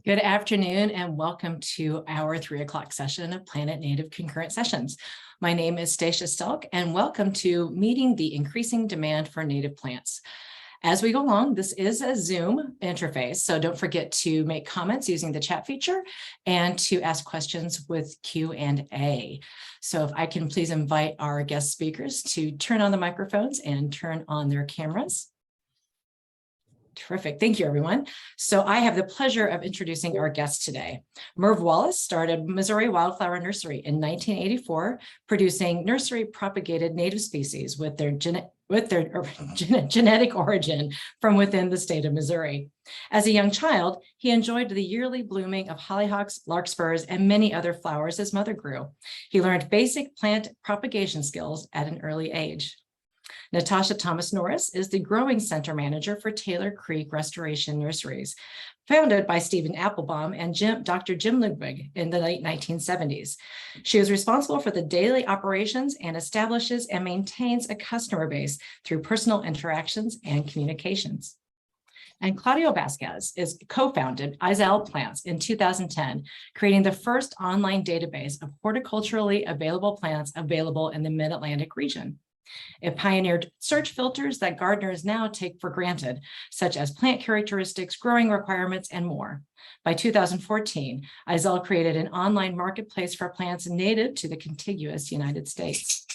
Good afternoon and welcome to our 3 o'clock session of Planet Native Concurrent Sessions. My name is Stacia Stelk and welcome to Meeting the Increasing Demand for Native Plants. As we go along, this is a Zoom interface, so don't forget to make comments using the chat feature and to ask questions with Q&A. So if I can please invite our guest speakers to turn on the microphones and turn on their cameras. Terrific. Thank you, everyone. So I have the pleasure of introducing our guest today. Merv Wallace started Missouri Wildflower Nursery in 1984, producing nursery propagated native species with their genetic origin from within the state of Missouri. As a young child, he enjoyed the yearly blooming of hollyhocks, larkspurs, and many other flowers his mother grew. He learned basic plant propagation skills at an early age. Natasha Thomas Norris is the Growing Center Manager for Taylor Creek Restoration Nurseries, founded by Stephen Applebaum and Dr. Jim Ludwig in the late 1970s. She is responsible for the daily operations and establishes and maintains a customer base through personal interactions and communications. And Claudio Vazquez is co-founded Izel Plants in 2010, creating the first online database of horticulturally available plants available in the Mid-Atlantic region. It pioneered search filters that gardeners now take for granted, such as plant characteristics, growing requirements, and more. By 2014, Izel created an online marketplace for plants native to the contiguous United States.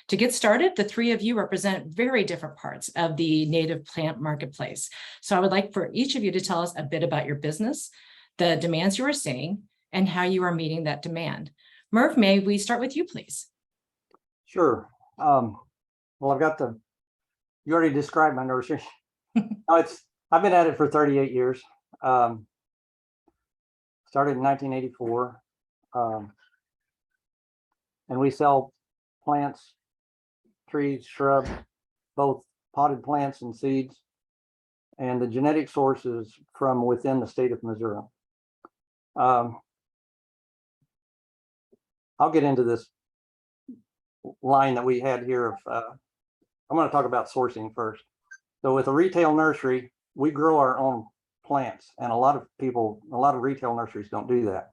To get started, the three of you represent very different parts of the native plant marketplace. So I would like for each of you to tell us a bit about your business, the demands you are seeing, and how you are meeting that demand. Merv, may we start with you, please? Sure. Well, you already described my nursery. I've been at it for 38 years. Started in 1984. And we sell plants, trees, shrubs, both potted plants and seeds, and the genetic sources from within the state of Missouri. I'll get into this line that we had here of I'm going to talk about sourcing first. So with a retail nursery, we grow our own plants, and a lot of retail nurseries don't do that.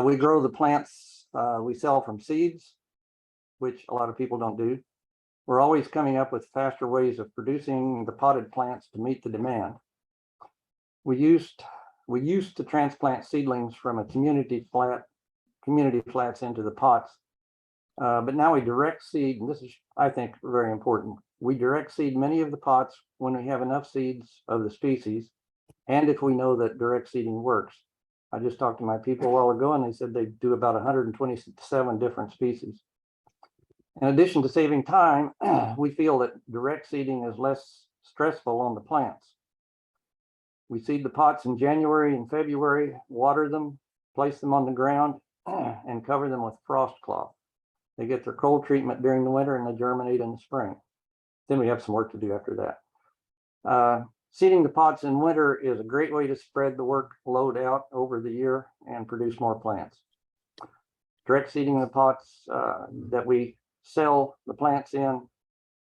We grow the plants we sell from seeds, which a lot of people don't do. We're always coming up with faster ways of producing the potted plants to meet the demand. We used to transplant seedlings from a community flats into the pots. But now we direct seed, and this is, I think, very important. We direct seed many of the pots when we have enough seeds of the species, and if we know that direct seeding works. I just talked to my people a while ago, and they said they do about 127 different species. In addition to saving time, we feel that direct seeding is less stressful on the plants. We seed the pots in January and February, water them, place them on the ground, and cover them with frost cloth. They get their cold treatment during the winter and they germinate in the spring. Then we have some work to do after that. Seeding the pots in winter is a great way to spread the workload out over the year and produce more plants. Direct seeding the pots that we sell the plants in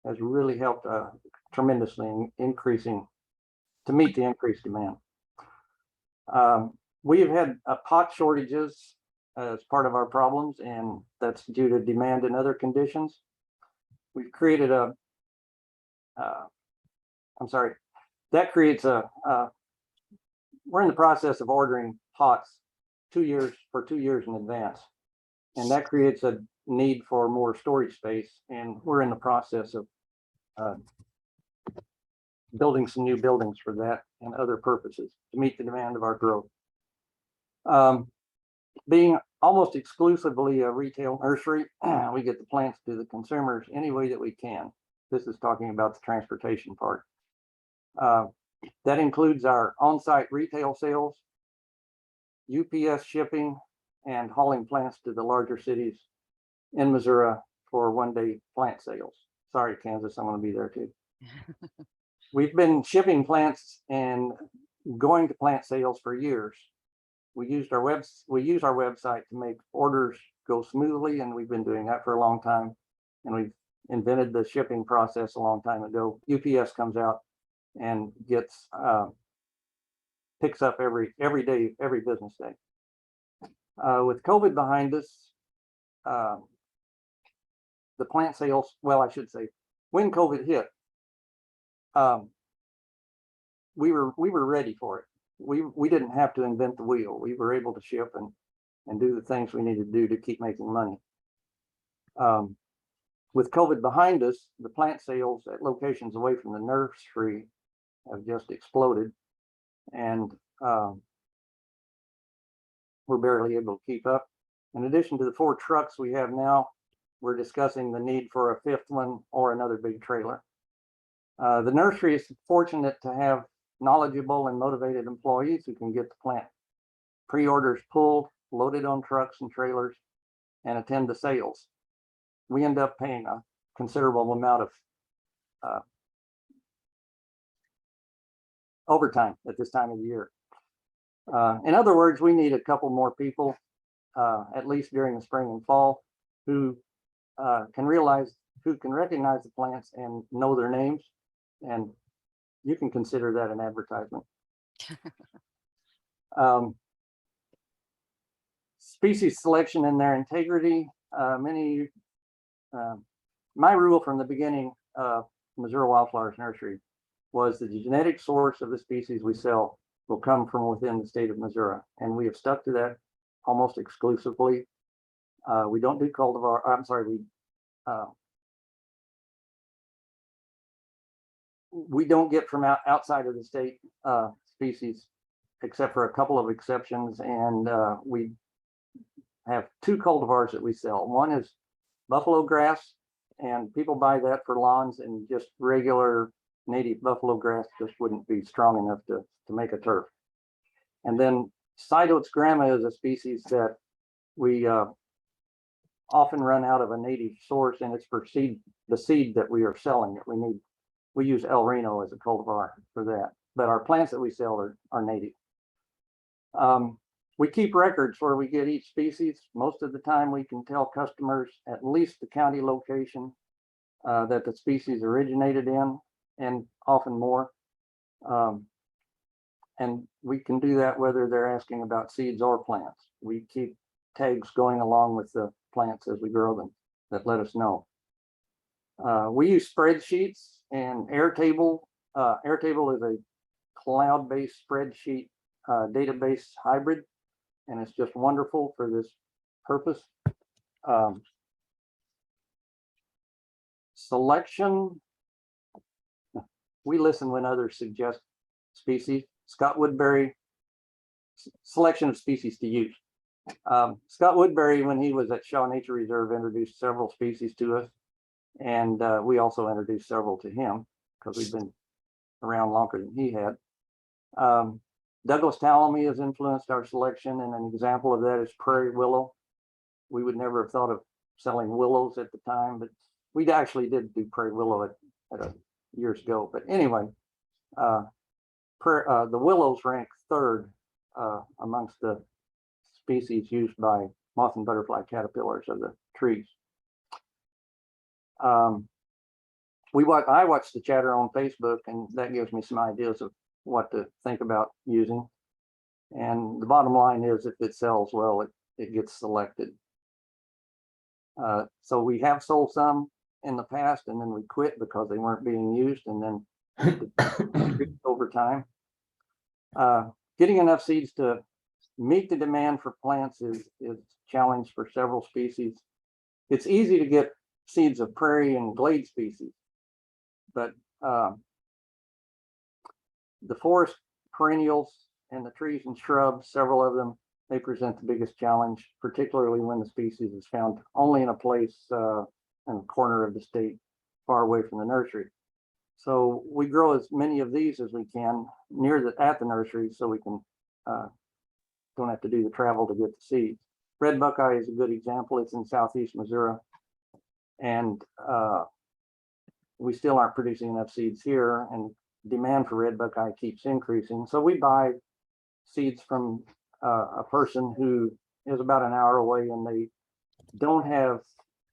has really helped tremendously in to meet the increased demand. We have had pot shortages as part of our problems, and that's due to demand and other conditions. We've created we're in the process of ordering pots 2 years in advance, and that creates a need for more storage space, and we're in the process of building some new buildings for that and other purposes to meet the demand of our growth. Being almost exclusively a retail nursery, we get the plants to the consumers any way that we can. This is talking about the transportation part. That includes our on-site retail sales, UPS shipping, and hauling plants to the larger cities in Missouri for one-day plant sales. Sorry, Kansas, I'm going to be there too. We've been shipping plants and going to plant sales for years. We use our website to make orders go smoothly, and we've been doing that for a long time. And we've invented the shipping process a long time ago. UPS comes out and gets picks up every day, every business day. With COVID behind us, the plant sales, well, I should say, when COVID hit, we were ready for it. We didn't have to invent the wheel. We were able to ship and do the things we needed to do to keep making money. With COVID behind us, the plant sales at locations away from the nursery have just exploded, and we're barely able to keep up. In addition to the 4 trucks we have now, we're discussing the need for a 5th one or another big trailer. The nursery is fortunate to have knowledgeable and motivated employees who can get the plant pre-orders pulled, loaded on trucks and trailers, and attend to sales. We end up paying a considerable amount of overtime at this time of the year. In other words, we need a couple more people, at least during the spring and fall, who can recognize the plants and know their names. And you can consider that an advertisement. Species selection and their integrity. My rule from the beginning of Missouri Wildflowers Nursery was that the genetic source of the species we sell will come from within the state of Missouri, and we have stuck to that almost exclusively. We don't do cultivar. I'm sorry, we don't get from outside of the state species, except for a couple of exceptions, and we have 2 cultivars that we sell. One is buffalo grass, and people buy that for lawns, and just regular native buffalo grass just wouldn't be strong enough to make a turf. And then Cytotes grama is a species that we often run out of a native source, and it's for the seed that we are selling that we need. We use El Reno as a cultivar for that, but our plants that we sell are native. We keep records where we get each species. Most of the time we can tell customers at least the county location that the species originated in, and often more. And we can do that whether they're asking about seeds or plants. We keep tags going along with the plants as we grow them that let us know. We use spreadsheets and Airtable. Airtable is a cloud-based spreadsheet database hybrid, and it's just wonderful for this purpose. Selection. We listen when others suggest species. Scott Woodbury, selection of species to use. Scott Woodbury, when he was at Shaw Nature Reserve, introduced several species to us, and we also introduced several to him because we've been around longer than he had. Douglas Tallamy has influenced our selection, and an example of that is prairie willow. We would never have thought of selling willows at the time, but we actually did do prairie willow at years ago. But anyway, the willows rank 3rd amongst the species used by moth and butterfly caterpillars of the trees. I watch the chatter on Facebook, and that gives me some ideas of what to think about using. And the bottom line is, if it sells well, it gets selected. So we have sold some in the past, and then we quit because they weren't being used, and then over time. Getting enough seeds to meet the demand for plants is a challenge for several species. It's easy to get seeds of prairie and glade species, but the forest perennials and the trees and shrubs, several of them, they present the biggest challenge, particularly when the species is found only in a place in a corner of the state far away from the nursery. So we grow as many of these as we can at the nursery, so we can don't have to do the travel to get the seeds. Red buckeye is a good example. It's in southeast Missouri, and we still aren't producing enough seeds here, and demand for red buckeye keeps increasing. So we buy seeds from a person who is about an hour away, and they don't have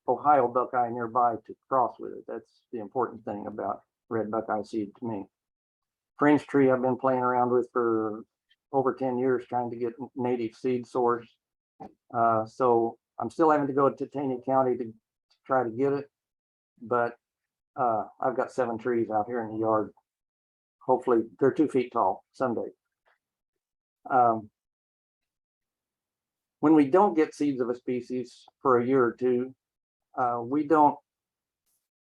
Ohio buckeye nearby to cross with it. That's the important thing about red buckeye seed to me. Fringe tree I've been playing around with for over 10 years trying to get native seed source. So I'm still having to go to Taney County to try to get it, but I've got 7 trees out here in the yard. Hopefully they're 2 feet tall someday. When we don't get seeds of a species for a year or two,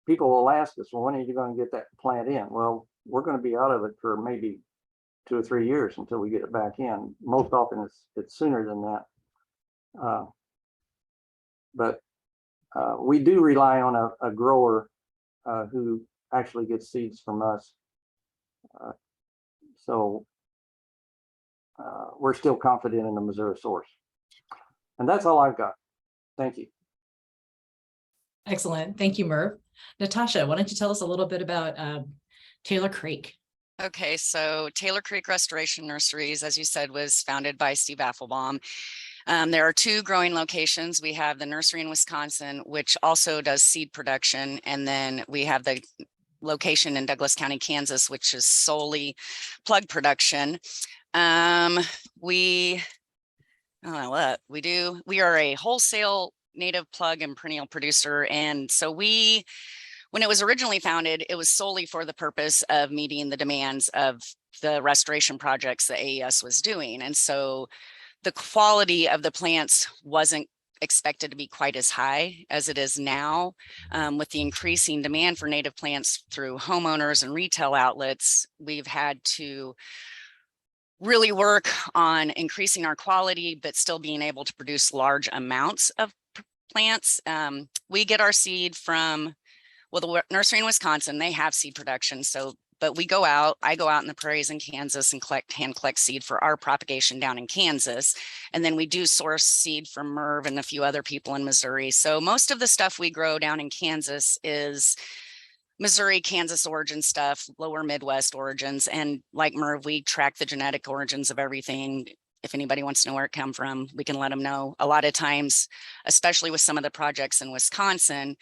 people will ask us, well, when are you going to get that plant in? Well, we're going to be out of it for maybe 2 or 3 years until we get it back in. Most often it's sooner than that. But we do rely on a grower who actually gets seeds from us. So we're still confident in the Missouri source. And that's all I've got. Thank you. Excellent. Thank you, Merv. Natasha, why don't you tell us a little bit about Taylor Creek? Okay, so Taylor Creek Restoration Nurseries, as you said, was founded by Steve Affelbaum. There are 2 growing locations. We have the nursery in Wisconsin, which also does seed production. And then we have the location in Douglas County, Kansas, which is solely plug production. We don't know what we do. We are a wholesale native plug and perennial producer. And so when it was originally founded, it was solely for the purpose of meeting the demands of the restoration projects that AES was doing. And so the quality of the plants wasn't expected to be quite as high as it is now. With the increasing demand for native plants through homeowners and retail outlets, we've had to really work on increasing our quality, but still being able to produce large amounts of plants. We get our seed from, well, the nursery in Wisconsin, they have seed production. So, but I go out in the prairies in Kansas and hand collect seed for our propagation down in Kansas. And then we do source seed from Merv and a few other people in Missouri. So most of the stuff we grow down in Kansas is Missouri, Kansas origin stuff, lower Midwest origins. And like Merv, we track the genetic origins of everything. If anybody wants to know where it come from, we can let them know. A lot of times, especially with some of the projects in Wisconsin,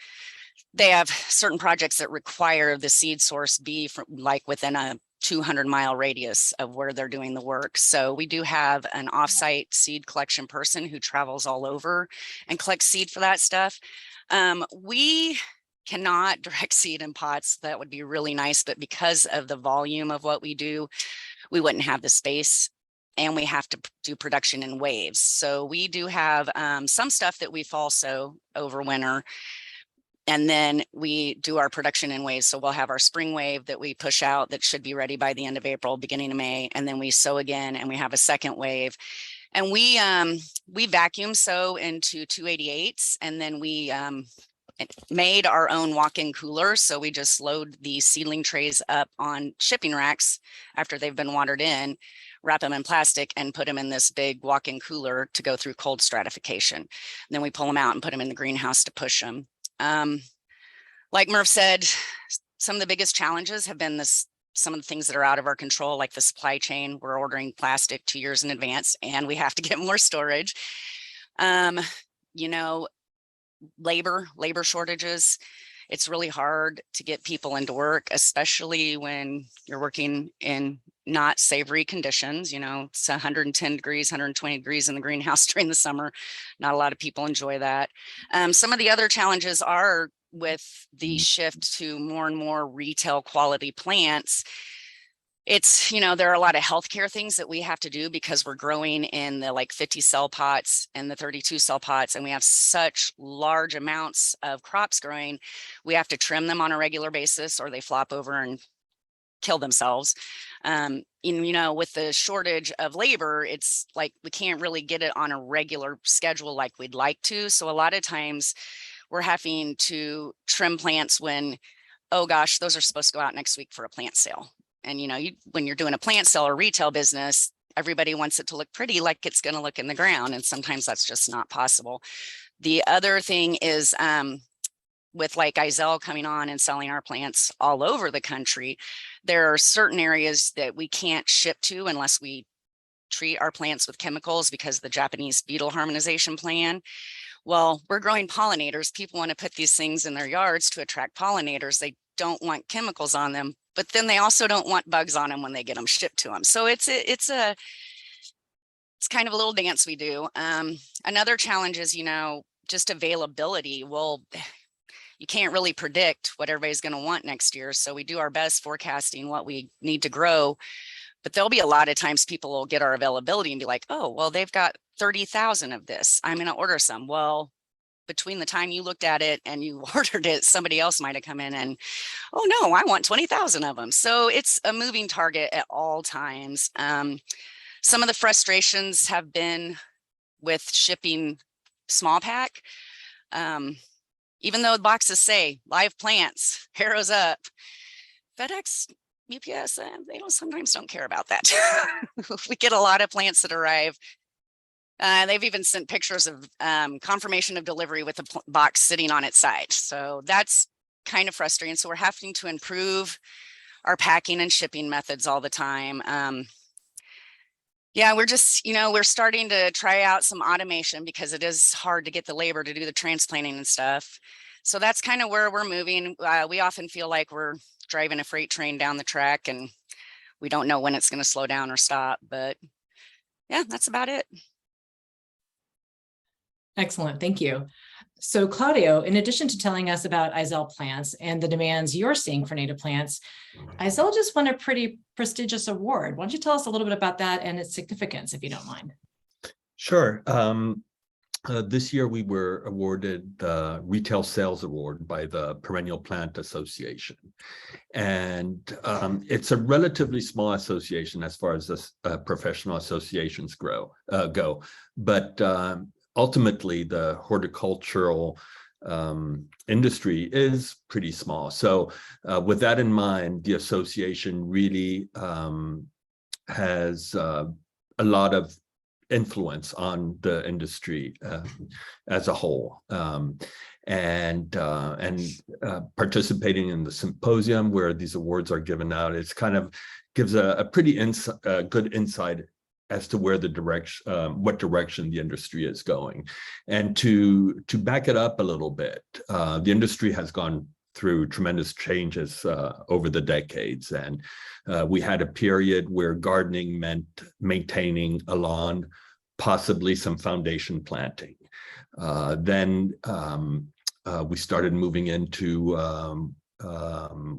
they have certain projects that require the seed source be from like within a 200-mile radius of where they're doing the work. So we do have an offsite seed collection person who travels all over and collects seed for that stuff. We cannot direct seed in pots. That would be really nice, but because of the volume of what we do, we wouldn't have the space. And we have to do production in waves. So we do have some stuff that we fall sow over winter. And then we do our production in waves. So we'll have our spring wave that we push out that should be ready by the end of April, beginning of May. And then we sow again and we have a second wave. And we vacuum sow into 288s. And then we made our own walk-in cooler. So we just load the seedling trays up on shipping racks after they've been watered in, wrap them in plastic and put them in this big walk-in cooler to go through cold stratification. And then we pull them out and put them in the greenhouse to push them. Like Murph said, some of the biggest challenges have been some of the things that are out of our control, like the supply chain. We're ordering plastic 2 years in advance and we have to get more storage. You know, labor shortages. It's really hard to get people into work, especially when you're working in not savory conditions. You know, it's 110 degrees, 120 degrees in the greenhouse during the summer. Not a lot of people enjoy that. Some of the other challenges are with the shift to more and more retail quality plants. It's, you know, there are a lot of healthcare things that we have to do because we're growing in the like 50 cell pots and the 32 cell pots, and we have such large amounts of crops growing. We have to trim them on a regular basis or they flop over and kill themselves. You know, with the shortage of labor, it's like we can't really get it on a regular schedule like we'd like to. So a lot of times we're having to trim plants when, oh gosh, those are supposed to go out next week for a plant sale. And, you know, when you're doing a plant sale or retail business, everybody wants it to look pretty like it's going to look in the ground. And sometimes that's just not possible. The other thing is with like Izell coming on and selling our plants all over the country, there are certain areas that we can't ship to unless we treat our plants with chemicals because of the Japanese beetle harmonization plan. Well, we're growing pollinators. People want to put these things in their yards to attract pollinators. They don't want chemicals on them, but then they also don't want bugs on them when they get them shipped to them. So it's a it's kind of a little dance we do. Another challenge is, just availability. Well, you can't really predict what everybody's going to want next year. So we do our best forecasting what we need to grow. But there'll be a lot of times people will get our availability and be like, oh, well, they've got 30,000 of this. I'm going to order some. Well, between the time you looked at it and you ordered it, somebody else might have come in and, oh no, I want 20,000 of them. So it's a moving target at all times. Some of the frustrations have been with shipping small pack. Even though the boxes say live plants, arrows up, FedEx, UPS, they sometimes don't care about that. We get a lot of plants that arrive. They've even sent pictures of confirmation of delivery with the box sitting on its side. So that's kind of frustrating. So we're having to improve our packing and shipping methods all the time. Yeah, we're just, we're starting to try out some automation because it is hard to get the labor to do the transplanting and stuff. So that's kind of where we're moving. We often feel like we're driving a freight train down the track and we don't know when it's going to slow down or stop. But yeah, that's about it. Excellent, thank you. So Claudio, in addition to telling us about Izell plants and the demands you're seeing for native plants, Izell just won a pretty prestigious award. Why don't you tell us a little bit about that and its significance, if you don't mind? Sure. This year we were awarded the Retail Sales Award by the Perennial Plant Association. And it's a relatively small association as far as this, professional associations go. But ultimately, the horticultural industry is pretty small. So with that in mind, the association really has a lot of influence on the industry as a whole. And participating in the symposium where these awards are given out, it's kind of gives a pretty good insight as to where the direction, what direction the industry is going. And to back it up a little bit, the industry has gone through tremendous changes over the decades. And we had a period where gardening meant maintaining a lawn, possibly some foundation planting. Then we started moving into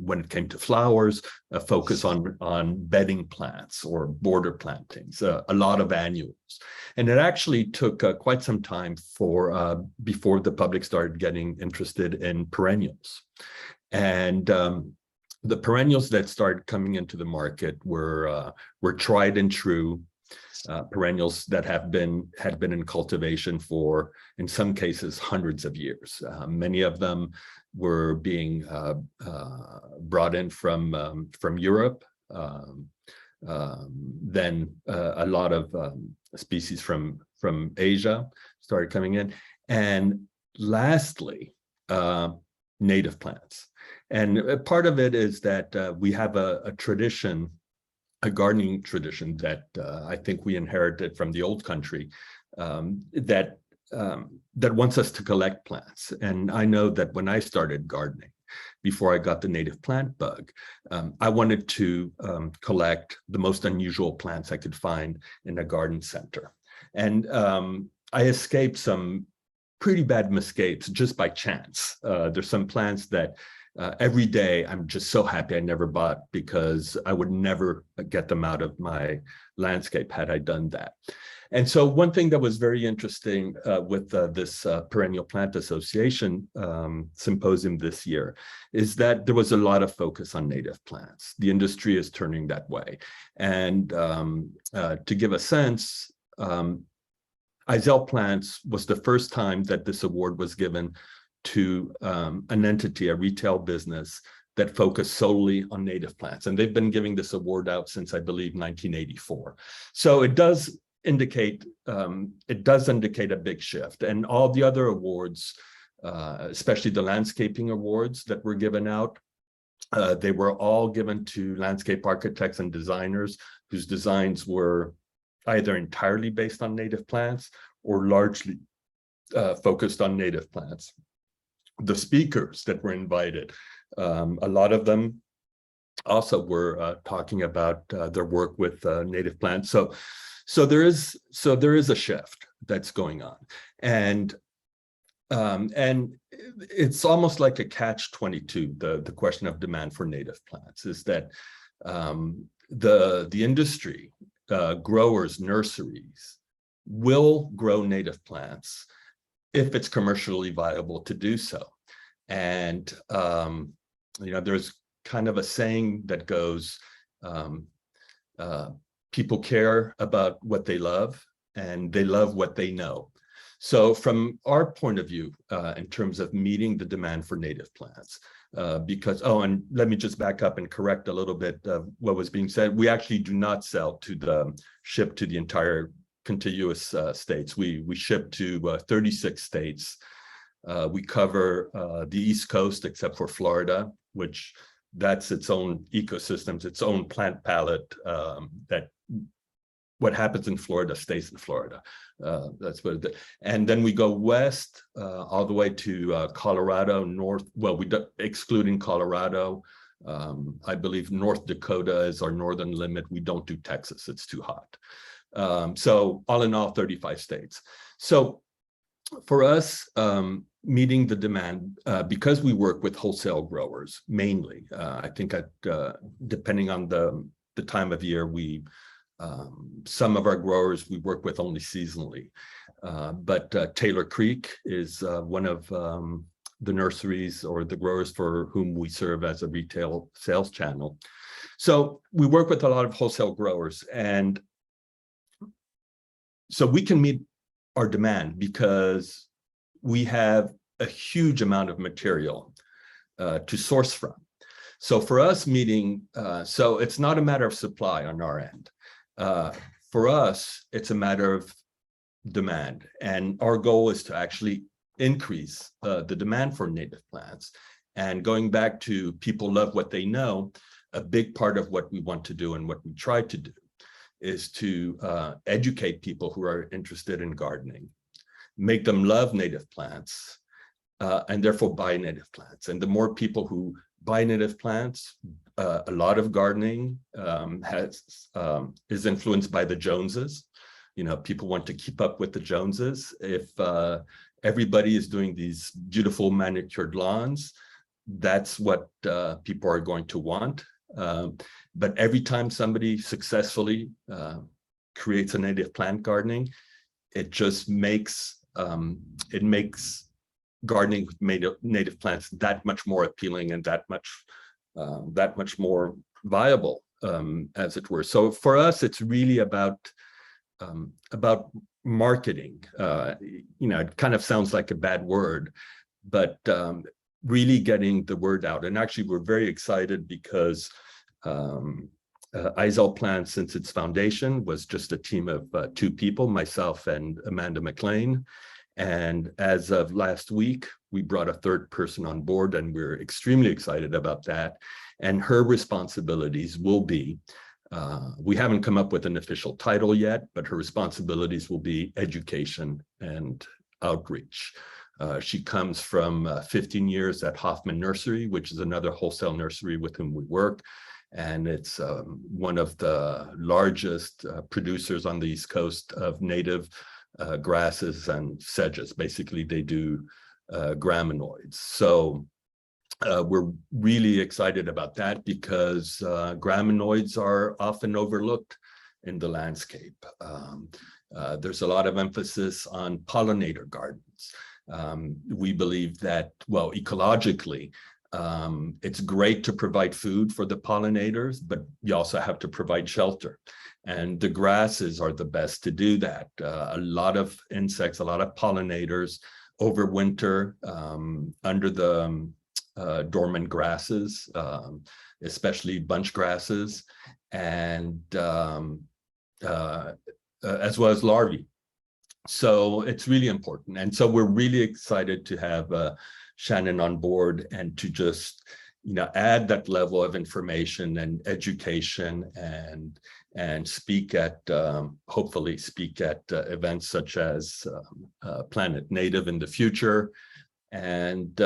when it came to flowers, a focus on bedding plants or border plantings, a lot of annuals. And it actually took quite some time before the public started getting interested in perennials. And the perennials that started coming into the market were tried and true perennials that had been in cultivation for, in some cases, hundreds of years. Many of them were being brought in from Europe. Then a lot of species from Asia started coming in. And lastly, native plants. And part of it is that we have a tradition, a gardening tradition that I think we inherited from the old country, that wants us to collect plants. And I know that when I started gardening, before I got the native plant bug, I wanted to collect the most unusual plants I could find in a garden center. And I escaped some pretty bad mistakes just by chance. There's some plants that every day I'm just so happy I never bought, because I would never get them out of my landscape had I done that. And so one thing that was very interesting with this Perennial Plant Association symposium this year is that there was a lot of focus on native plants. The industry is turning that way. And to give a sense, Izell Plants was the first time that this award was given to an entity, a retail business that focused solely on native plants. And they've been giving this award out since, I believe, 1984. So it does indicate a big shift. And all the other awards, especially the landscaping awards that were given out, they were all given to landscape architects and designers whose designs were either entirely based on native plants or largely focused on native plants. The speakers that were invited, a lot of them also were talking about their work with native plants. So there is a shift that's going on, and it's almost like a catch-22. The question of demand for native plants is that the industry, growers, nurseries will grow native plants if it's commercially viable to do so. And there's kind of a saying that goes, people care about what they love, and they love what they know. So from our point of view, in terms of meeting the demand for native plants, because, and let me just back up and correct a little bit of what was being said. We actually do not ship to the entire contiguous states. We ship to 36 states. We cover the East Coast, except for Florida, which that's its own ecosystems, its own plant palette. That what happens in Florida stays in Florida. That's what it is. And then we go west all the way to Colorado, excluding Colorado. I believe North Dakota is our northern limit. We don't do Texas, it's too hot. So all in all, 35 states. So for us, meeting the demand, because we work with wholesale growers mainly, I think depending on the time of year, some of our growers we work with only seasonally, but Taylor Creek is one of the nurseries or the growers for whom we serve as a retail sales channel. So we work with a lot of wholesale growers, and so we can meet our demand because we have a huge amount of material to source from. So for us so it's not a matter of supply on our end. For us, it's a matter of demand, and our goal is to actually increase the demand for native plants. And going back to people love what they know, a big part of what we want to do and what we try to do is to educate people who are interested in gardening, make them love native plants, and therefore buy native plants. And the more people who buy native plants, a lot of gardening is influenced by the Joneses. People want to keep up with the Joneses. If everybody is doing these beautiful manicured lawns, that's what people are going to want. But every time somebody successfully creates a native plant gardening, it just makes gardening with native plants that much more appealing and that much more viable, as it were. So for us, it's really about marketing. It kind of sounds like a bad word, but really getting the word out. And actually, we're very excited because Eisel Plants, since its foundation, was just a team of 2 people, myself and Amanda McLean. And as of last week, we brought a 3rd person on board, and we're extremely excited about that. And her responsibilities will be, we haven't come up with an official title yet, but her responsibilities will be education and outreach. She comes from 15 years at Hoffman Nursery, which is another wholesale nursery with whom we work. And it's one of the largest producers on the East Coast of native grasses and sedges. Basically, they do graminoids. So we're really excited about that because graminoids are often overlooked in the landscape. There's a lot of emphasis on pollinator gardens. We believe that, well, ecologically, it's great to provide food for the pollinators, but you also have to provide shelter. And the grasses are the best to do that. A lot of insects, a lot of pollinators overwinter under the dormant grasses, especially bunch grasses, and as well as larvae. So it's really important. And so we're really excited to have Shannon on board and to just, add that level of information and education and speak at, hopefully speak at events such as Planet Native in the future. And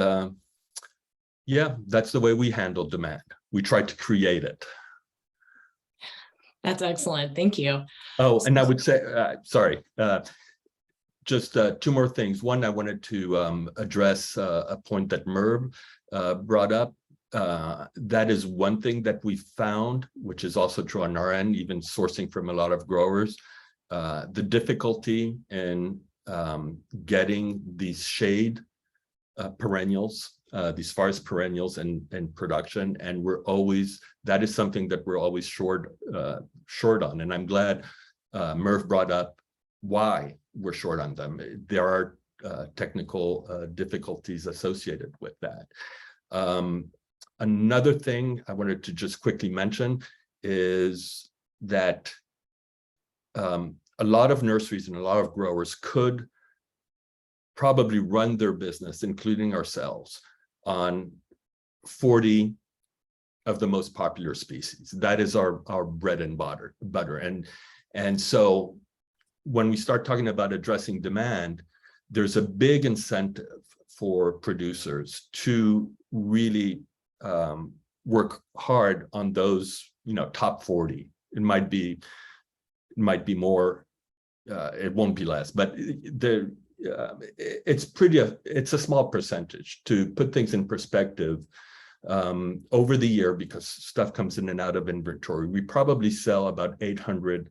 yeah, that's the way we handle demand. We try to create it. That's excellent. Thank you. Oh, and I would say, sorry, just two more things. One, I wanted to address a point that Merv brought up. That is one thing that we found, which is also true on our end, even sourcing from a lot of growers, the difficulty in getting these shade perennials, these forest perennials in production. And that is something that we're always short on. And I'm glad Merv brought up why we're short on them. There are technical difficulties associated with that. Another thing I wanted to just quickly mention is that a lot of nurseries and a lot of growers could probably run their business, including ourselves, on 40 of the most popular species. That is our bread and butter. And so when we start talking about addressing demand, there's a big incentive for producers to really work hard on those, top 40. It might be more, it won't be less, but it's a small percentage. To put things in perspective, over the year, because stuff comes in and out of inventory, we probably sell about 800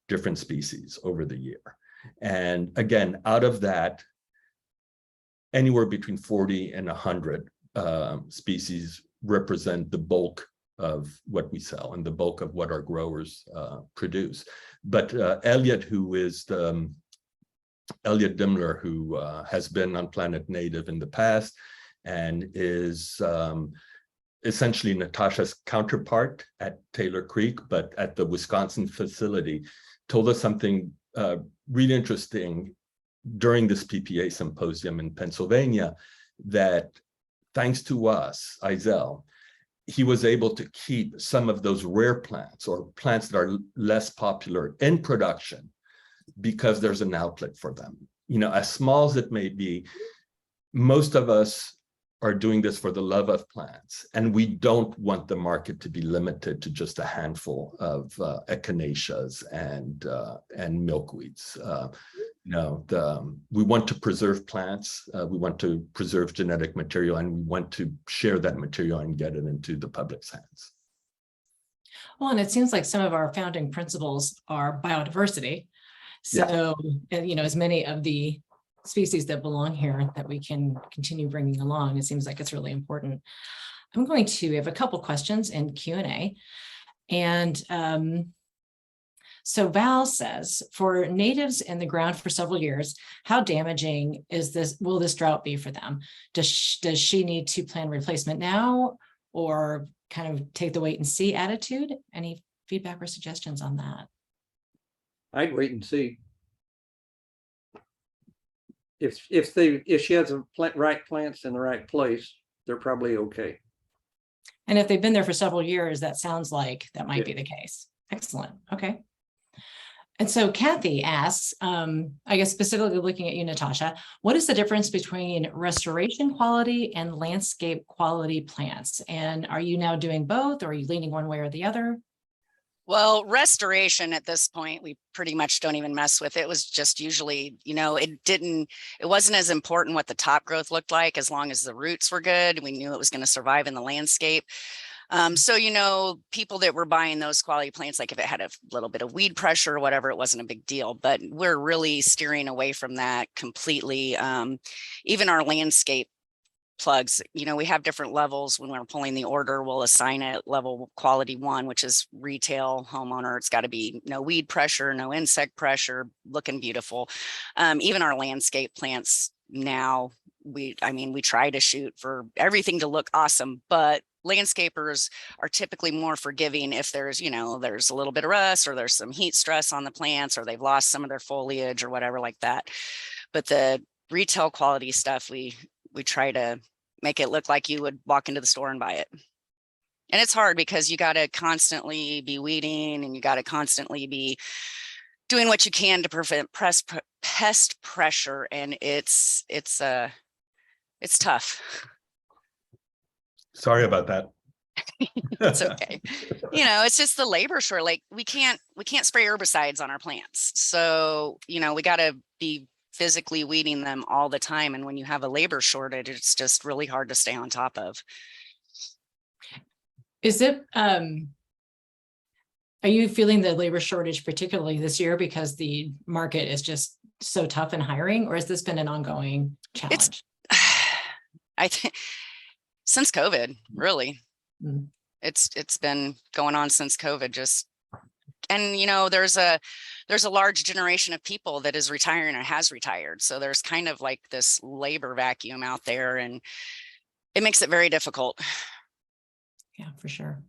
different species over the year. And again, out of that, anywhere between 40 and 100 species represent the bulk of what we sell and the bulk of what our growers produce. But Elliot Dimler, who has been on Planet Native in the past and is essentially Natasha's counterpart at Taylor Creek, but at the Wisconsin facility, told us something really interesting during this PPA symposium in Pennsylvania, that thanks to us, Eisel, he was able to keep some of those rare plants or plants that are less popular in production because there's an outlet for them. As small as it may be, most of us are doing this for the love of plants, and we don't want the market to be limited to just a handful of echinaceas and milkweeds. We want to preserve plants, we want to preserve genetic material, and we want to share that material and get it into the public's hands. Well, and it seems like some of our founding principles are biodiversity. So, as many of the species that belong here that we can continue bringing along, it seems like it's really important. We have a couple questions in Q&A. And so Val says, for natives in the ground for several years, how damaging will this drought be for them? Does she need to plan replacement now, or kind of take the wait and see attitude? Any feedback or suggestions on that? I'd wait and see. If she has the right plants in the right place, they're probably okay. And if they've been there for several years, that sounds like that might be the case. Excellent. Okay. And so Kathy asks, I guess specifically looking at you, Natasha, what is the difference between restoration quality and landscape quality plants? And are you now doing both, or are you leaning one way or the other? Well, restoration at this point, we pretty much don't even mess with. It was just usually, it wasn't as important what the top growth looked like, as long as the roots were good. We knew it was going to survive in the landscape. So, people that were buying those quality plants, like if it had a little bit of weed pressure or whatever, it wasn't a big deal, but we're really steering away from that completely. Even our landscape plugs, we have different levels. When we're pulling the order, we'll assign it level quality 1, which is retail homeowner. It's got to be no weed pressure, no insect pressure, looking beautiful. Even our landscape plants now, we try to shoot for everything to look awesome, but landscapers are typically more forgiving if there's a little bit of rust, or there's some heat stress on the plants, or they've lost some of their foliage or whatever like that. But the retail quality stuff, we try to make it look like you would walk into the store and buy it. And it's hard because you got to constantly be weeding, and you got to constantly be doing what you can to prevent pest pressure. And it's tough. Sorry about that. It's okay. You know, it's just the labor short. Like we can't spray herbicides on our plants. So, you know, we got to be physically weeding them all the time. And when you have a labor shortage, it's just really hard to stay on top of. Is it, are you feeling the labor shortage particularly this year because the market is just so tough in hiring, or has this been an ongoing challenge? I think since COVID, really. Mm. It's been going on since COVID, just, and you know, there's a large generation of people that is retiring or has retired. So there's kind of like this labor vacuum out there, and it makes it very difficult. Yeah, for sure.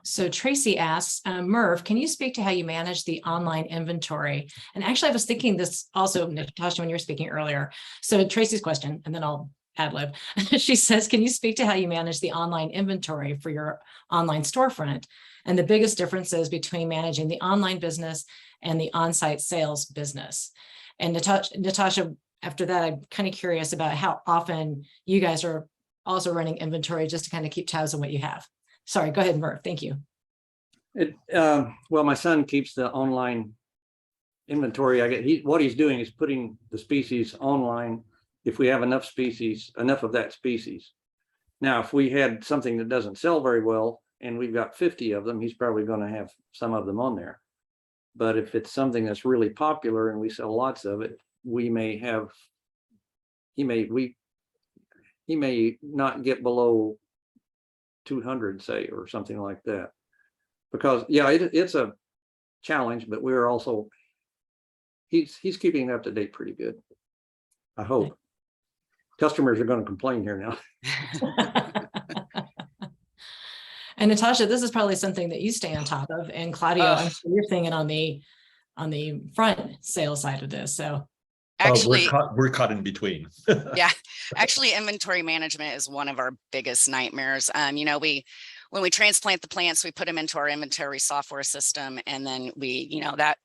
So Tracy asks, Merv, can you speak to how you manage the online inventory? And actually, I was thinking this also, Natasha, when you were speaking earlier. So Tracy's question, and then I'll ad lib. She says, can you speak to how you manage the online inventory for your online storefront and the biggest differences between managing the online business and the on-site sales business? And Natasha, after that, I'm kind of curious about how often you guys are also running inventory just to kind of keep tabs on what you have. Sorry, go ahead, Merv. Thank you. Well, my son keeps the online inventory. What he's doing is putting the species online if we have enough of that species. Now, if we had something that doesn't sell very well and we've got 50 of them, he's probably going to have some of them on there. But if it's something that's really popular and we sell lots of it, he may not get below 200, say, or something like that. Because yeah, it's a challenge, but we're also, he's keeping it up to date pretty good. I hope. Customers are going to complain here now. And Natasha, this is probably something that you stay on top of, and Claudio, I'm sure you're thinking on the front sales side of this. So Actually, we're caught in between. yeah, actually, inventory management is one of our biggest nightmares. You know, when we transplant the plants, we put them into our inventory software system, and then we, you know, that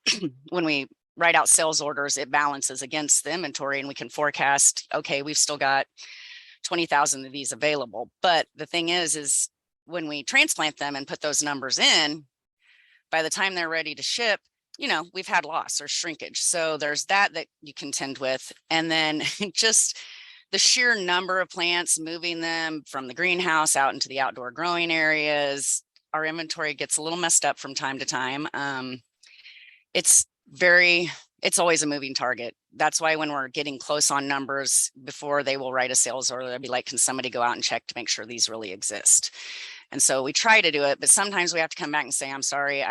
when we write out sales orders, it balances against the inventory, and we can forecast, okay, we've still got 20,000 of these available. But the thing is when we transplant them and put those numbers in, by the time they're ready to ship, you know, we've had loss or shrinkage. So there's that you contend with. And then just the sheer number of plants, moving them from the greenhouse out into the outdoor growing areas, our inventory gets a little messed up from time to time. It's always a moving target. That's why when we're getting close on numbers, before they will write a sales order, they'll be like, can somebody go out and check to make sure these really exist? And so we try to do it, but sometimes we have to come back and say, I'm sorry,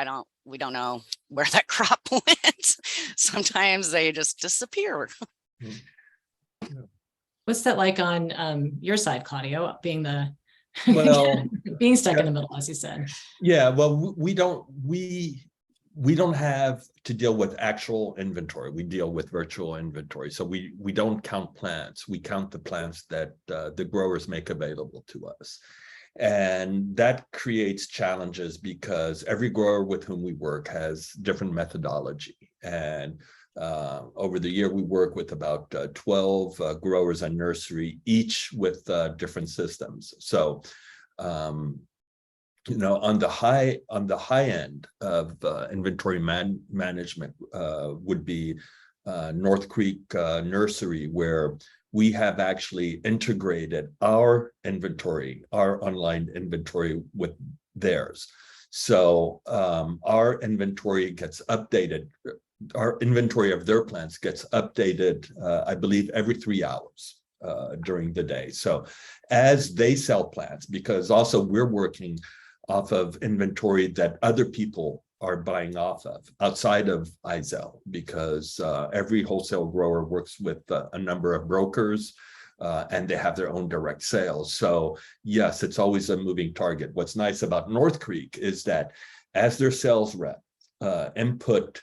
we don't know where that crop went. Sometimes they just disappear. what's that like on your side, Claudio, being Well, being stuck in the middle, as you said? Yeah, well, we don't have to deal with actual inventory. We deal with virtual inventory. So we don't count plants. We count the plants that the growers make available to us. And that creates challenges because every grower with whom we work has different methodology. And over the year, we work with about 12 growers and nursery, each with different systems. So, you know, on the high end of inventory management would be North Creek Nursery, where we have actually integrated our online inventory with theirs. So our inventory gets updated. Our inventory of their plants gets updated, I believe, every 3 hours during the day. So as they sell plants, because also we're working off of inventory that other people are buying off of outside of IZEL, because every wholesale grower works with a number of brokers and they have their own direct sales. So yes, it's always a moving target. What's nice about North Creek is that as their sales rep input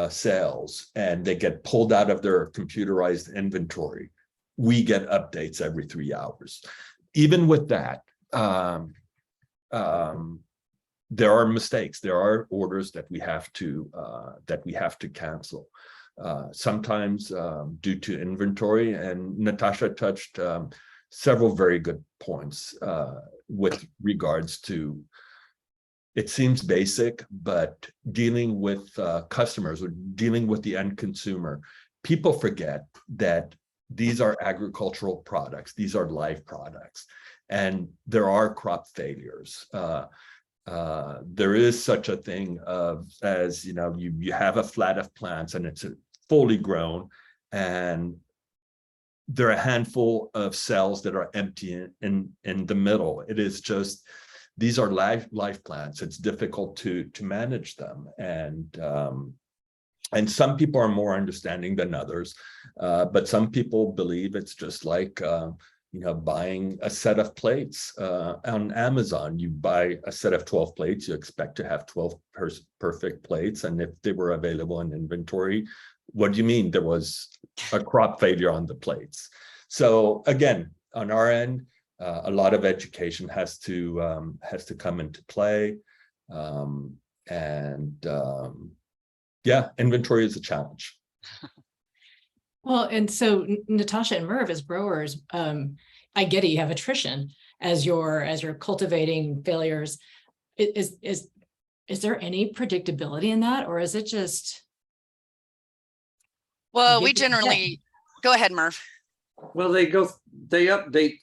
sales and they get pulled out of their computerized inventory, we get updates every 3 hours. Even with that, there are mistakes. There are orders that we have to cancel. Sometimes due to inventory, and Natasha touched several very good points. with regards to, it seems basic, but dealing with customers or dealing with the end consumer, people forget that these are agricultural products. These are live products, and there are crop failures. There is such a thing as, you have a flat of plants and it's fully grown, and there are a handful of cells that are empty in the middle. It is just, these are live plants. It's difficult to manage them. And some people are more understanding than others, but some people believe it's just like, buying a set of plates on Amazon. You buy a set of 12 plates, you expect to have 12 perfect plates. And if they were available in inventory, what do you mean there was a crop failure on the plates? So again, on our end, a lot of education has to come into play. Yeah, inventory is a challenge. Well, and so Natasha and Merv, as growers, I get it, you have attrition as you're cultivating failures. Is there any predictability in that, or is it just? Well, we generally, go ahead, Merv. Well, they update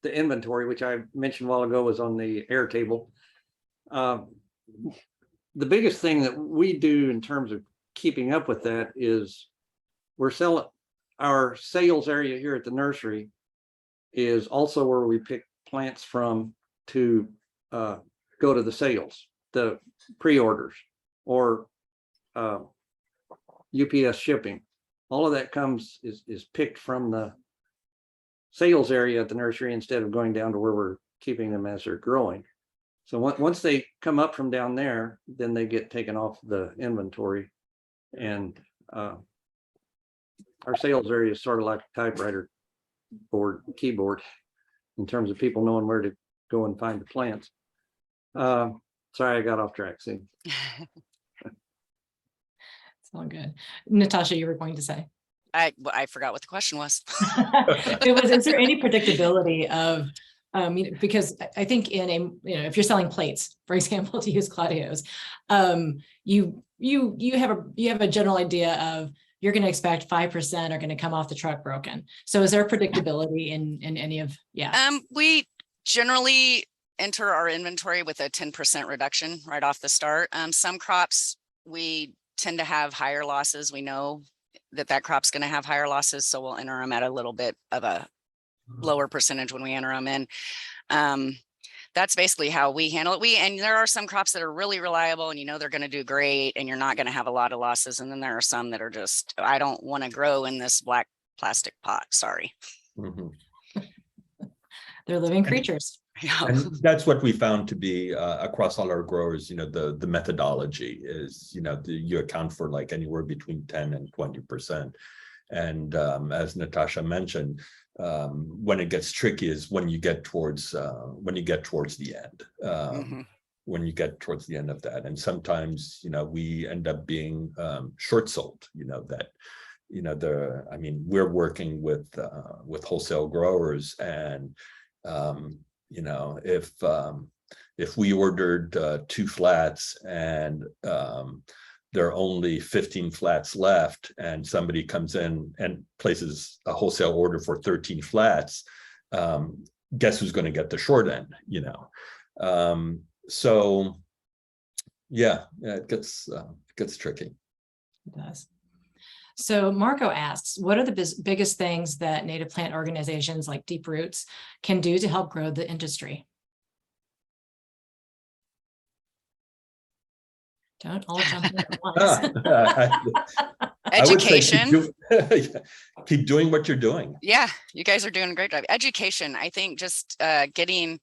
the inventory, which I mentioned a while ago was on the air table. The biggest thing that we do in terms of keeping up with that is we're selling, our sales area here at the nursery is also where we pick plants from to go to the sales, the pre-orders, or UPS shipping. All of that is picked from the sales area at the nursery instead of going down to where we're keeping them as they're growing. So once they come up from down there, then they get taken off the inventory. And our sales area is sort of like a typewriter keyboard in terms of people knowing where to go and find the plants. Sorry, I got off track. See, It's all good. Natasha, you were going to say. I forgot what the question was. Is there any predictability of, because I think if you're selling plates, for example, to use Claudio's, you have a general idea of you're going to expect 5% are going to come off the truck broken. So is there predictability in any of, we generally enter our inventory with a 10% reduction right off the start. Some crops, we tend to have higher losses. We know that crop's going to have higher losses, so we'll enter them at a little bit of a lower percentage when we enter them in. That's basically how we handle it. And there are some crops that are really reliable and they're going to do great and you're not going to have a lot of losses. And then there are some that are just, I don't want to grow in this black plastic pot. Sorry. Mm-hmm. They're living creatures. And that's what we found to be across all our growers. The methodology is, you account for like anywhere between 10 and 20%. And as Natasha mentioned, when it gets tricky is when you get towards the end. When you get towards the end of that, and sometimes we end up being short sold. We're working with wholesale growers, and if we ordered 2 flats and there are only 15 flats left, and somebody comes in and places a wholesale order for 13 flats, guess who's going to get the short end, So yeah, it gets tricky. It does. So Marco asks, what are the biggest things that native plant organizations like Deep Roots can do to help grow the industry? Don't all jump in at once. Education. Keep doing what you're doing. Yeah, you guys are doing a great job. Education. I think just getting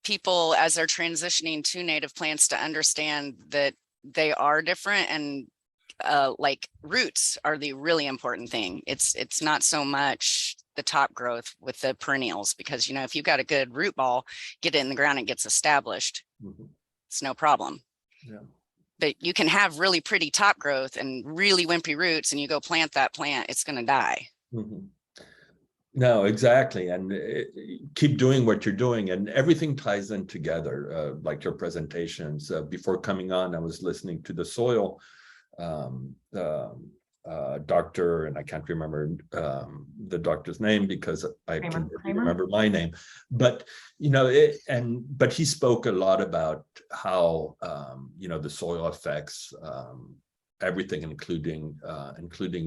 people as they're transitioning to native plants to understand that they are different, and like roots are the really important thing. It's not so much the top growth with the perennials, because if you've got a good root ball, get it in the ground, it gets established. It's no problem. Yeah. But you can have really pretty top growth and really wimpy roots, and you go plant that plant, it's going to die. No, exactly. And keep doing what you're doing, and everything ties in together, like your presentations. Before coming on, I was listening to the soil doctor, and I can't remember the doctor's name because I can remember my name. But but he spoke a lot about how the soil affects everything, including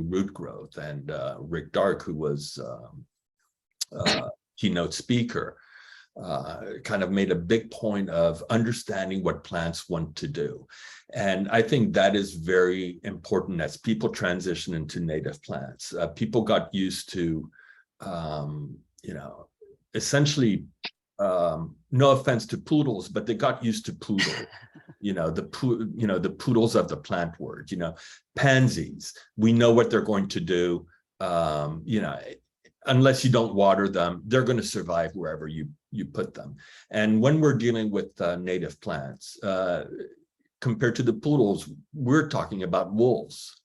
root growth. And Rick Dark, who was keynote speaker, kind of made a big point of understanding what plants want to do. And I think that is very important as people transition into native plants. People got used to, essentially, no offense to poodles, but they got used to poodle, the poodles of the plant world, pansies. We know what they're going to do. Unless you don't water them, they're going to survive wherever you put them. And when we're dealing with native plants, compared to the poodles, we're talking about wolves,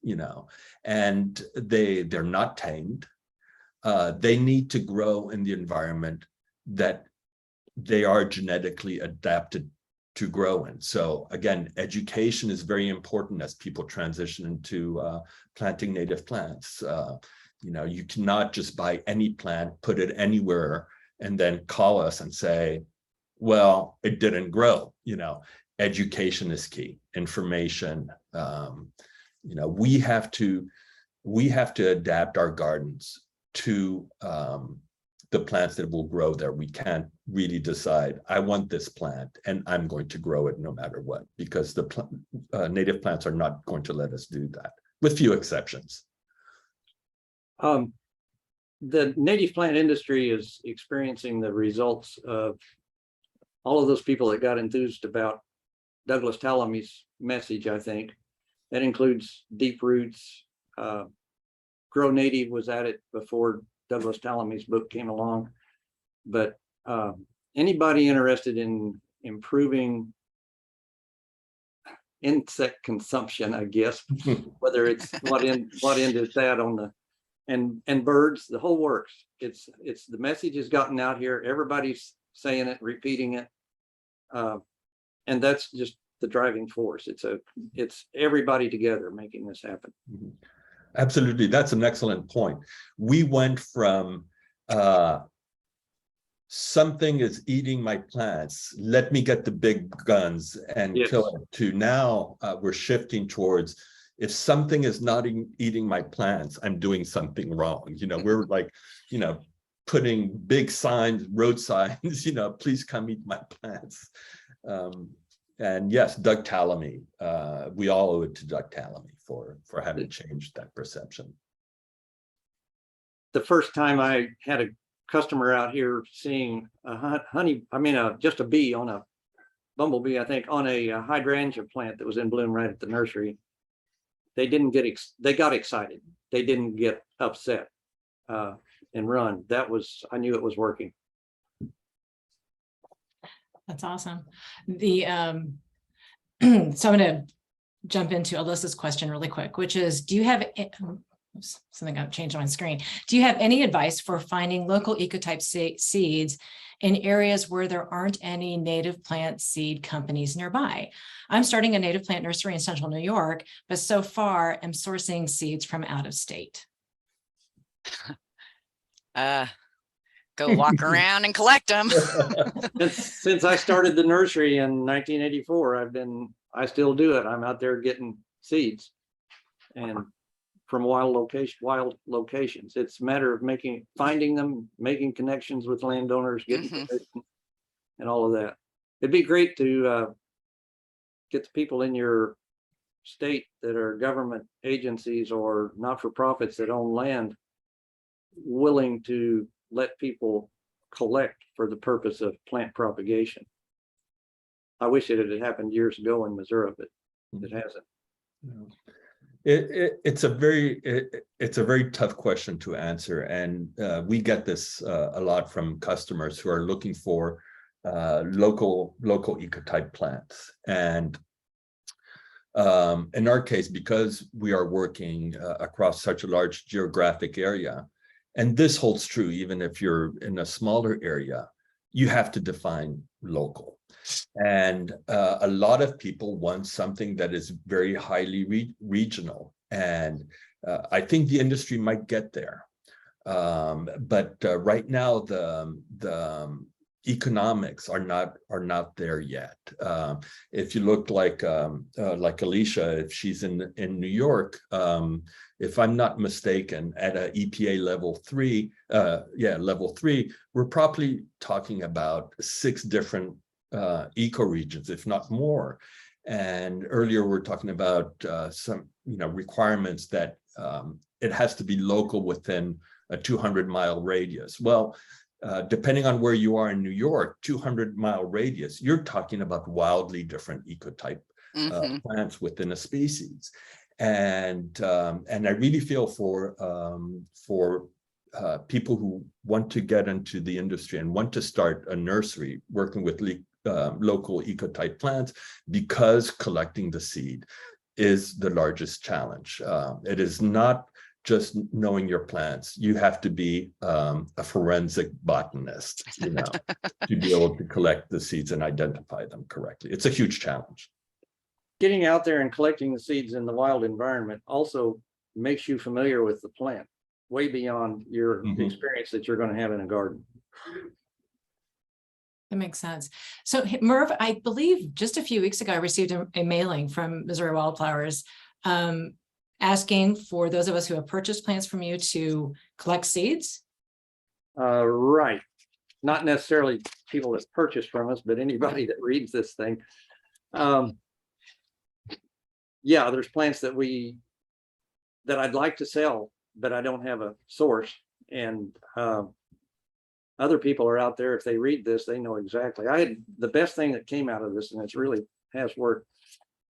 and they're not tamed. They need to grow in the environment that they are genetically adapted to grow in. So again, education is very important as people transition into planting native plants. You cannot just buy any plant, put it anywhere, and then call us and say, well, it didn't grow. Education is key. Information. We have to adapt our gardens to the plants that will grow there. We can't really decide, I want this plant and I'm going to grow it no matter what, because the native plants are not going to let us do that, with few exceptions. The native plant industry is experiencing the results of all of those people that got enthused about Douglas Tallamy's message. I think that includes Deep Roots. Grow Native was at it before Douglas Tallamy's book came along. But anybody interested in improving insect consumption, I guess, whether it's what end is that on the and birds, the whole works. It's the message has gotten out here. Everybody's saying it, repeating it, and that's just the driving force. It's everybody together making this happen. Absolutely, that's an excellent point. We went from something is eating my plants, let me get the big guns and kill it, to now we're shifting towards, if something is not eating my plants, I'm doing something wrong. We're like, putting big signs, road signs, please come eat my plants. And yes, Doug Tallamy, we all owe it to Doug Tallamy for having changed that perception. The first time I had a customer out here seeing a just a bee on a bumblebee, I think, on a hydrangea plant that was in bloom right at the nursery. They didn't get, they got excited. They didn't get upset and run. I knew it was working. That's awesome. So I'm going to jump into Alyssa's question really quick, which is, do you have something got changed on my screen? Do you have any advice for finding local ecotype seeds in areas where there aren't any native plant seed companies nearby? I'm starting a native plant nursery in central New York, but so far I'm sourcing seeds from out of state. Go walk around and collect them. Since I started the nursery in 1984, I still do it. I'm out there getting seeds and from wild locations. It's a matter of finding them, making connections with landowners, getting and all of that. It'd be great to get the people in your state that are government agencies or not-for-profits that own land willing to let people collect for the purpose of plant propagation. I wish it had happened years ago in Missouri, but it hasn't. It's a very tough question to answer, and we get this a lot from customers who are looking for local ecotype plants. And in our case, because we are working across such a large geographic area, and this holds true even if you're in a smaller area, you have to define local. And a lot of people want something that is very highly regional. And I think the industry might get there. But right now, the economics are not there yet. If you look like Alicia, if she's in New York, if I'm not mistaken, at a EPA level 3, level 3, we're probably talking about 6 different ecoregions, if not more. And earlier we're talking about some requirements that it has to be local within a 200-mile radius. Well, depending on where you are in New York, 200-mile radius, you're talking about wildly different ecotype plants within a species. And I really feel for people who want to get into the industry and want to start a nursery working with local ecotype plants, because collecting the seed is the largest challenge. It is not just knowing your plants. You have to be a forensic botanist, to be able to collect the seeds and identify them correctly. It's a huge challenge. Getting out there and collecting the seeds in the wild environment also makes you familiar with the plant, way beyond your experience that you're going to have in a garden. That makes sense. So Merv, I believe just a few weeks ago, I received a mailing from Missouri Wildflowers asking for those of us who have purchased plants from you to collect seeds. Right. Not necessarily people that purchase from us, but anybody that reads this thing. Yeah, there's plants that I'd like to sell, but I don't have a source. And other people are out there. If they read this, they know exactly. I had the best thing that came out of this, and it's really has worked.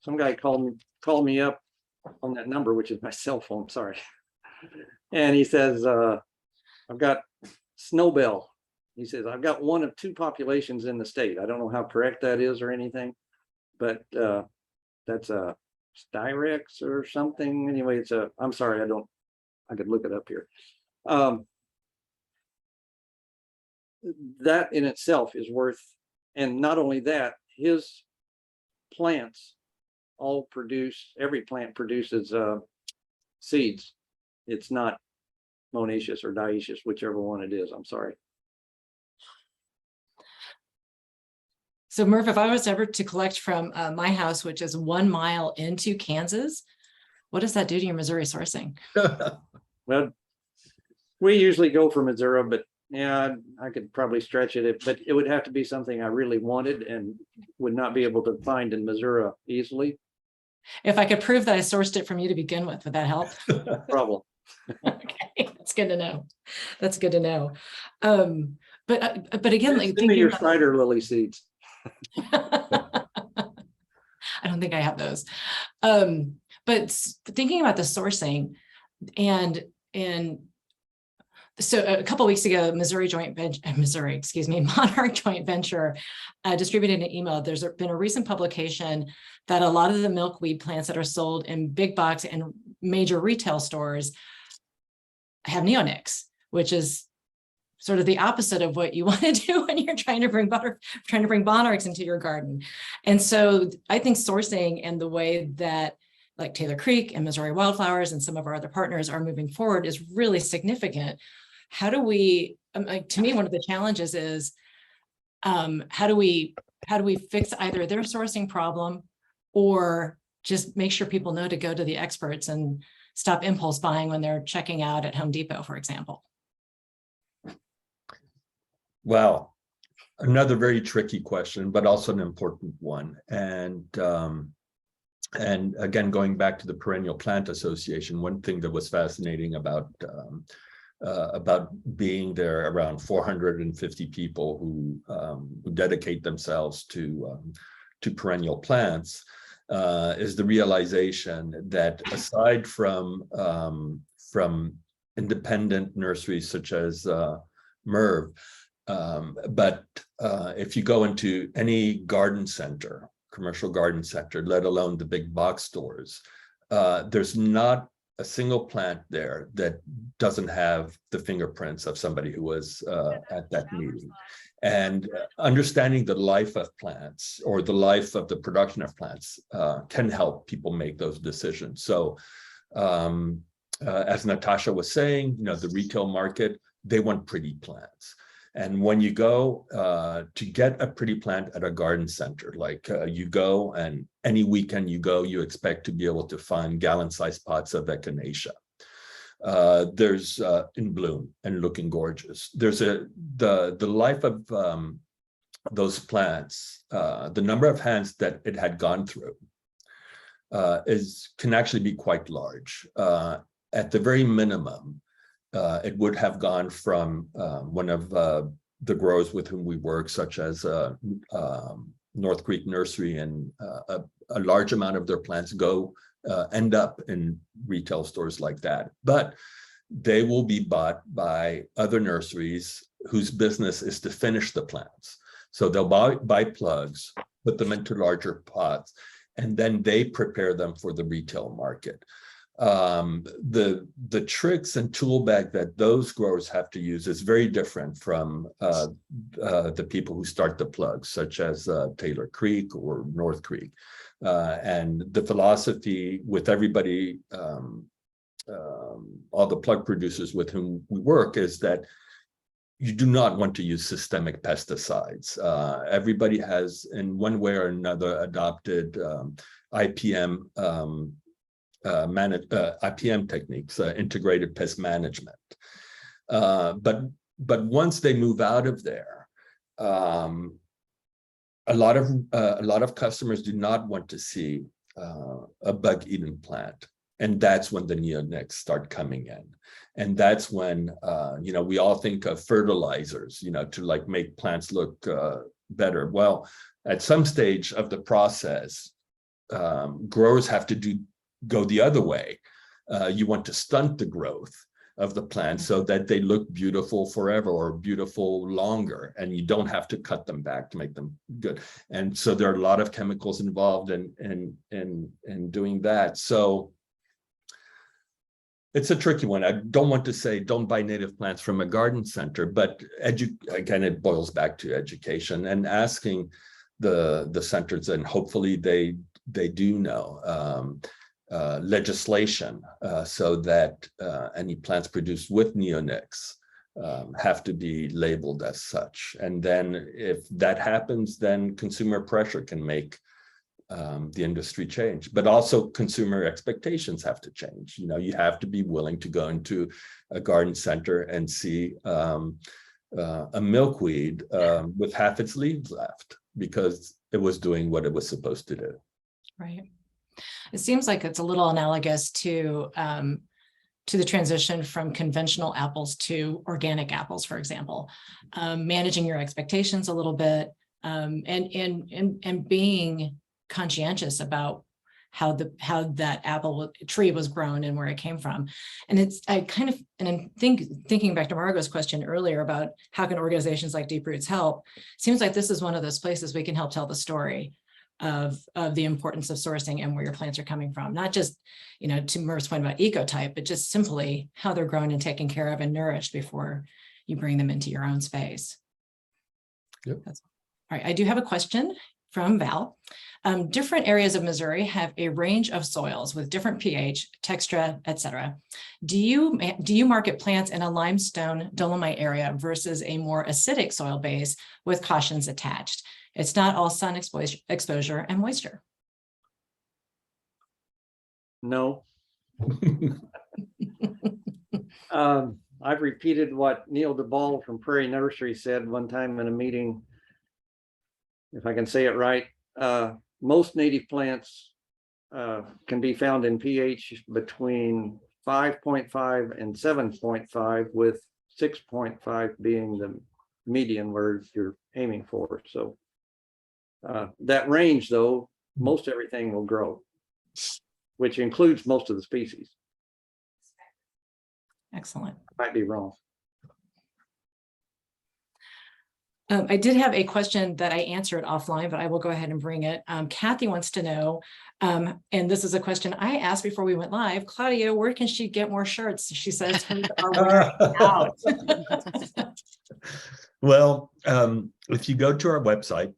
Some guy called me up on that number, which is my cell phone. Sorry. And he says, I've got snowbell. He says, I've got one of 2 populations in the state. I don't know how correct that is or anything, but that's a Styrex or something. Anyway, I'm sorry, I could look it up here. That in itself is worth, and not only that, his plants all every plant produces seeds. It's not monoecious or dioecious, whichever one it is. I'm sorry. So Merv, if I was ever to collect from my house, which is 1 mile into Kansas, what does that do to your Missouri sourcing? Well, we usually go for Missouri, but yeah, I could probably stretch it, but it would have to be something I really wanted and would not be able to find in Missouri easily. If I could prove that I sourced it from you to begin with, would that help? Problem. Okay, that's good to know. That's good to know. But again, like thinking your spider lily seeds. I don't think I have those. But thinking about the sourcing and so a couple of weeks ago, Monarch Joint Venture distributed an email. There's been a recent publication that a lot of the milkweed plants that are sold in big box and major retail stores have neonics, which is sort of the opposite of what you want to do when you're trying to bring monarchs into your garden. And so I think sourcing and the way that like Taylor Creek and Missouri Wildflowers and some of our other partners are moving forward is really significant. How do we, to me, one of the challenges is how do we fix either their sourcing problem or just make sure people know to go to the experts and stop impulse buying when they're checking out at Home Depot, for example? Well, another very tricky question, but also an important one. And again, going back to the Perennial Plant Association, one thing that was fascinating about being there, around 450 people who dedicate themselves to perennial plants, is the realization that aside from independent nurseries such as Merv, but if you go into any garden center, commercial garden center, let alone the big box stores, there's not a single plant there that doesn't have the fingerprints of somebody who was at that meeting. And understanding the life of plants or the life of the production of plants can help people make those decisions. So as Natasha was saying, the retail market, they want pretty plants. And when you go to get a pretty plant at a garden center, like you go and any weekend you go, you expect to be able to find gallon-sized pots of echinacea. There's in bloom and looking gorgeous. There's the life of those plants, the number of hands that it had gone through can actually be quite large. At the very minimum, it would have gone from one of the growers with whom we work, such as North Creek Nursery, and a large amount of their plants end up in retail stores like that. But they will be bought by other nurseries whose business is to finish the plants. So they'll buy plugs, put them into larger pots, and then they prepare them for the retail market. The tricks and tool bag that those growers have to use is very different from the people who start the plugs, such as Taylor Creek or North Creek. And the philosophy with everybody, all the plug producers with whom we work, is that you do not want to use systemic pesticides. Everybody has, in one way or another, adopted IPM IPM techniques, integrated pest management. But once they move out of there, a lot of customers do not want to see a bug-eaten plant, and that's when the neonics start coming in, and that's when we all think of fertilizers, to make plants look better. Well, at some stage of the process, growers have to go the other way. You want to stunt the growth of the plant so that they look beautiful forever or beautiful longer, and you don't have to cut them back to make them good. And so there are a lot of chemicals involved in doing that. So it's a tricky one. I don't want to say don't buy native plants from a garden center, but again, it boils back to education and asking the centers, and hopefully they do know legislation so that any plants produced with neonics have to be labeled as such. And then if that happens, then consumer pressure can make the industry change, but also consumer expectations have to change. You have to be willing to go into a garden center and see a milkweed with half its leaves left because it was doing what it was supposed to do. Right. It seems like it's a little analogous to the transition from conventional apples to organic apples, for example, managing your expectations a little bit, and being conscientious about how that apple tree was grown and where it came from. And I'm thinking back to Margot's question earlier about how can organizations like Deep Roots help. Seems like this is one of those places we can help tell the story of the importance of sourcing and where your plants are coming from, not just, to Murph's point about ecotype, but just simply how they're grown and taken care of and nourished before you bring them into your own space. Yep. All right. I do have a question from Val. Different areas of Missouri have a range of soils with different pH, texture, etc. Do you market plants in a limestone dolomite area versus a more acidic soil base with cautions attached? It's not all sun exposure and moisture. No. I've repeated what Neil DeBall from Prairie Nursery said one time in a meeting, if I can say it right. Most native plants can be found in pH between 5.5 and 7.5, with 6.5 being the median where you're aiming for. So that range, though, most everything will grow, which includes most of the species. Excellent. Might be wrong. I did have a question that I answered offline, but I will go ahead and bring it. Kathy wants to know, and this is a question I asked before we went live, Claudia, where can she get more shirts? She says hers are wearing out. Well, if you go to our website,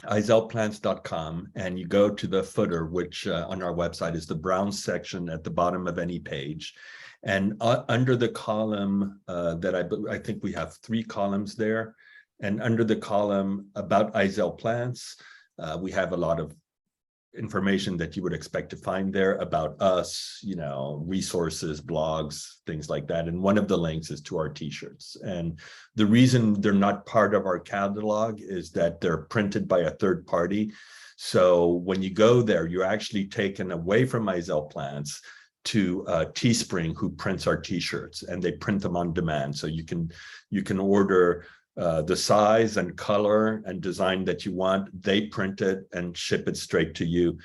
izelplants.com, and you go to the footer, which on our website is the brown section at the bottom of any page. And under the column that I think we have 3 columns there. And under the column about Izel Plants, we have a lot of information that you would expect to find there about us, you know, resources, blogs, things like that. And one of the links is to our t-shirts. And the reason they're not part of our catalog is that they're printed by a third party. So when you go there, you're actually taken away from Izel Plants to Teespring, who prints our t-shirts, and they print them on demand. So you can order the size and color and design that you want. They print it and ship it straight to you.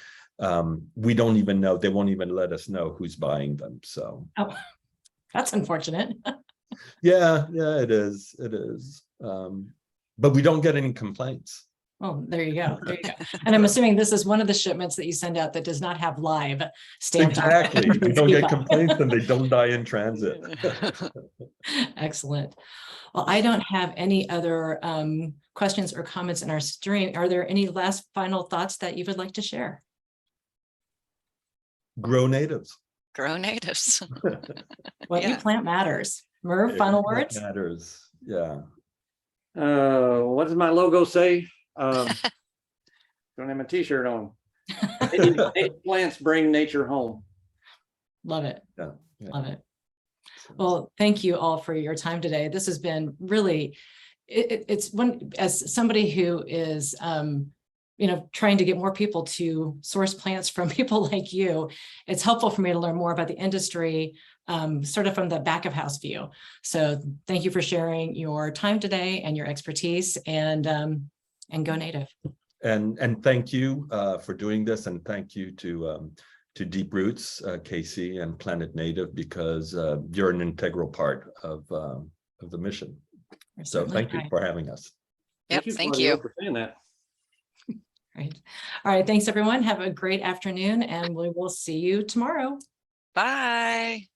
We don't even know, they won't even let us know who's buying them. So That's unfortunate. yeah, it is. But we don't get any complaints. Oh, there you go. There you go. And I'm assuming this is one of the shipments that you send out that does not have live stamped on it. Exactly. We don't get complaints and they don't die in transit. Excellent. Well, I don't have any other questions or comments in our stream. Are there any last final thoughts that you would like to share? Grow natives. Grow natives. What you Yeah. plant matters. Merv, final That words? matters. Yeah. What does my logo say? Don't have my t-shirt on. Plants bring nature home. Love it. Yeah. Love it. Well, thank you all for your time today. This has been really, it's one, as somebody who is, trying to get more people to source plants from people like you, it's helpful for me to learn more about the industry, sort of from the back of house view. So thank you for sharing your time today and your expertise, and go native. And thank you for doing this, and thank you to Deep Roots, Casey, and Planet Native, because you're an integral part of the mission. So thank you for having us. Yep, thank Claudia, you. for saying that. Right. All right. Thanks, everyone. Have a great afternoon, and we will see you tomorrow. Bye.